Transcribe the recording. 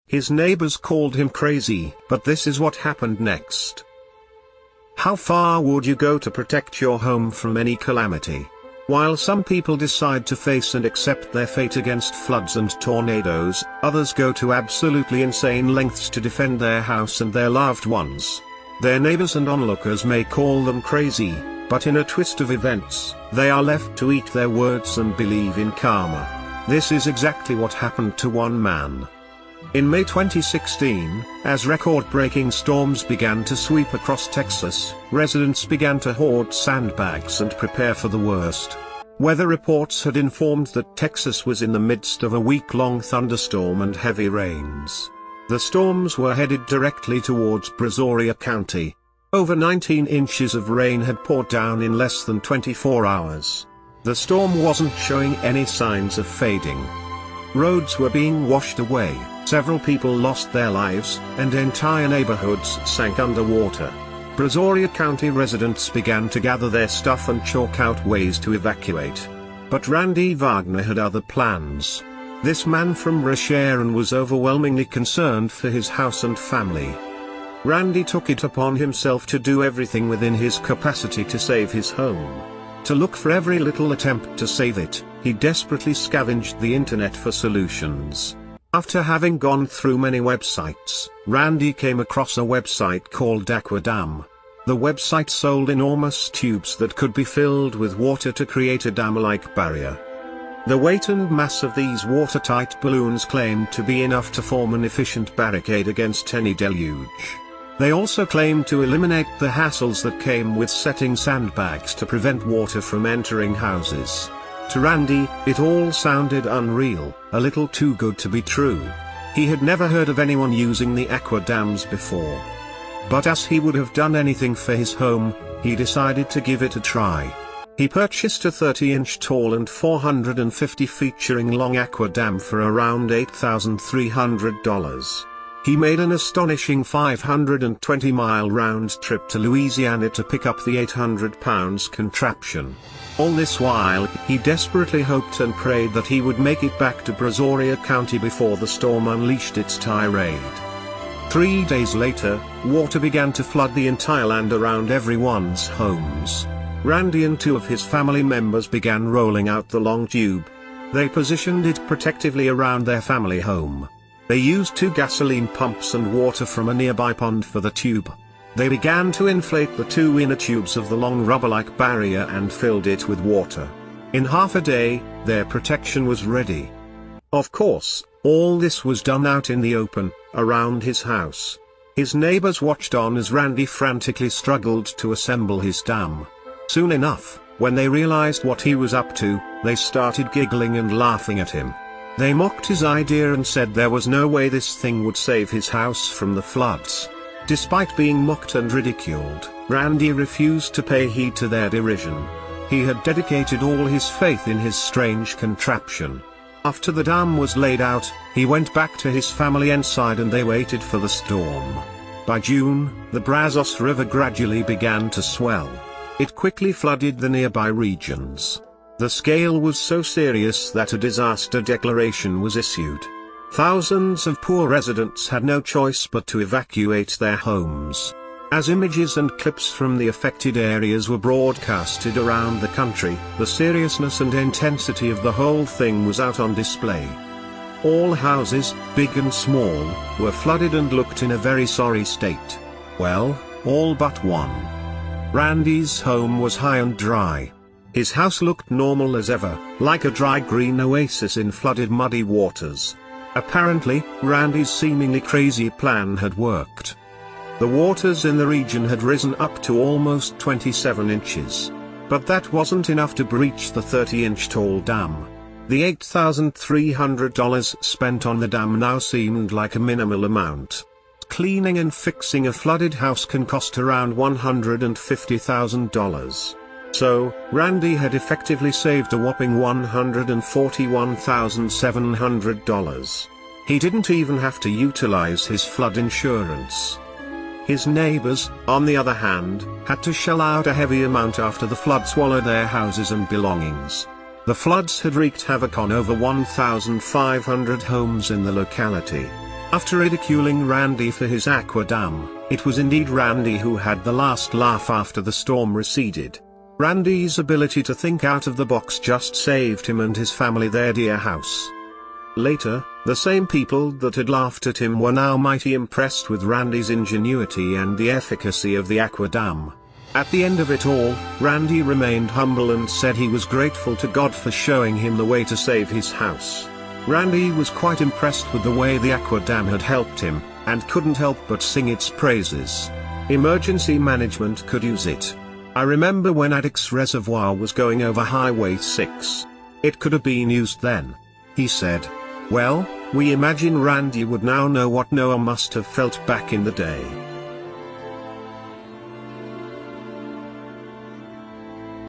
His neighbors called him crazy, but this is what happened next. How far would you go to protect your home from any calamity? While some people decide to face and accept their fate against floods and tornadoes, others go to absolutely insane lengths to defend their house and their loved ones. Their neighbors and onlookers may call them crazy, but in a twist of events, they are left to eat their words and believe in karma. This is exactly what happened to one man. In May 2016, as record-breaking storms began to sweep across Texas, residents began to hoard sandbags and prepare for the worst. Weather reports had informed that Texas was in the midst of a week-long thunderstorm and heavy rains. The storms were headed directly towards Brazoria County. Over 19 inches of rain had poured down in less than 24 hours. The storm wasn't showing any signs of fading. Roads were being washed away, several people lost their lives, and entire neighborhoods sank underwater. Brazoria County residents began to gather their stuff and chalk out ways to evacuate. But Randy Wagner had other plans. This man from Rocheron was overwhelmingly concerned for his house and family. Randy took it upon himself to do everything within his capacity to save his home. To look for every little attempt to save it, he desperately scavenged the internet for solutions. After having gone through many websites, Randy came across a website called Aquadam. The website sold enormous tubes that could be filled with water to create a dam-like barrier. The weight and mass of these watertight balloons claimed to be enough to form an efficient barricade against any deluge. They also claimed to eliminate the hassles that came with setting sandbags to prevent water from entering houses. To Randy, it all sounded unreal, a little too good to be true. He had never heard of anyone using the aqua dams before. But as he would have done anything for his home, he decided to give it a try. He purchased a 30-inch tall and 450 featuring long aqua dam for around $8,300. He made an astonishing 520-mile round trip to Louisiana to pick up the 800-pound contraption. All this while, he desperately hoped and prayed that he would make it back to Brazoria County before the storm unleashed its tirade. 3 days later, water began to flood the entire land around everyone's homes. Randy and 2 of his family members began rolling out the long tube. They positioned it protectively around their family home. They used 2 gasoline pumps and water from a nearby pond for the tube. They began to inflate the 2 inner tubes of the long rubber-like barrier and filled it with water. In half a day, their protection was ready. Of course, all this was done out in the open, around his house. His neighbors watched on as Randy frantically struggled to assemble his dam. Soon enough, when they realized what he was up to, they started giggling and laughing at him. They mocked his idea and said there was no way this thing would save his house from the floods. Despite being mocked and ridiculed, Randy refused to pay heed to their derision. He had dedicated all his faith in his strange contraption. After the dam was laid out, he went back to his family inside and they waited for the storm. By June, the Brazos River gradually began to swell. It quickly flooded the nearby regions. The scale was so serious that a disaster declaration was issued. Thousands of poor residents had no choice but to evacuate their homes. As images and clips from the affected areas were broadcasted around the country, the seriousness and intensity of the whole thing was out on display. All houses, big and small, were flooded and looked in a very sorry state. Well, all but one. Randy's home was high and dry. His house looked normal as ever, like a dry green oasis in flooded muddy waters. Apparently, Randy's seemingly crazy plan had worked. The waters in the region had risen up to almost 27 inches. But that wasn't enough to breach the 30-inch tall dam. The $8,300 spent on the dam now seemed like a minimal amount. Cleaning and fixing a flooded house can cost around $150,000. So, Randy had effectively saved a whopping $141,700. He didn't even have to utilize his flood insurance. His neighbors, on the other hand, had to shell out a heavy amount after the flood swallowed their houses and belongings. The floods had wreaked havoc on over 1,500 homes in the locality. After ridiculing Randy for his aqua dam, it was indeed Randy who had the last laugh after the storm receded. Randy's ability to think out of the box just saved him and his family their dear house. Later, the same people that had laughed at him were now mighty impressed with Randy's ingenuity and the efficacy of the aqua dam. At the end of it all, Randy remained humble and said he was grateful to God for showing him the way to save his house. Randy was quite impressed with the way the aqua dam had helped him, and couldn't help but sing its praises. Emergency management could use it. I remember when Addicks Reservoir was going over Highway 6. It could have been used then. He said. Well, we imagine Randy would now know what Noah must have felt back in the day.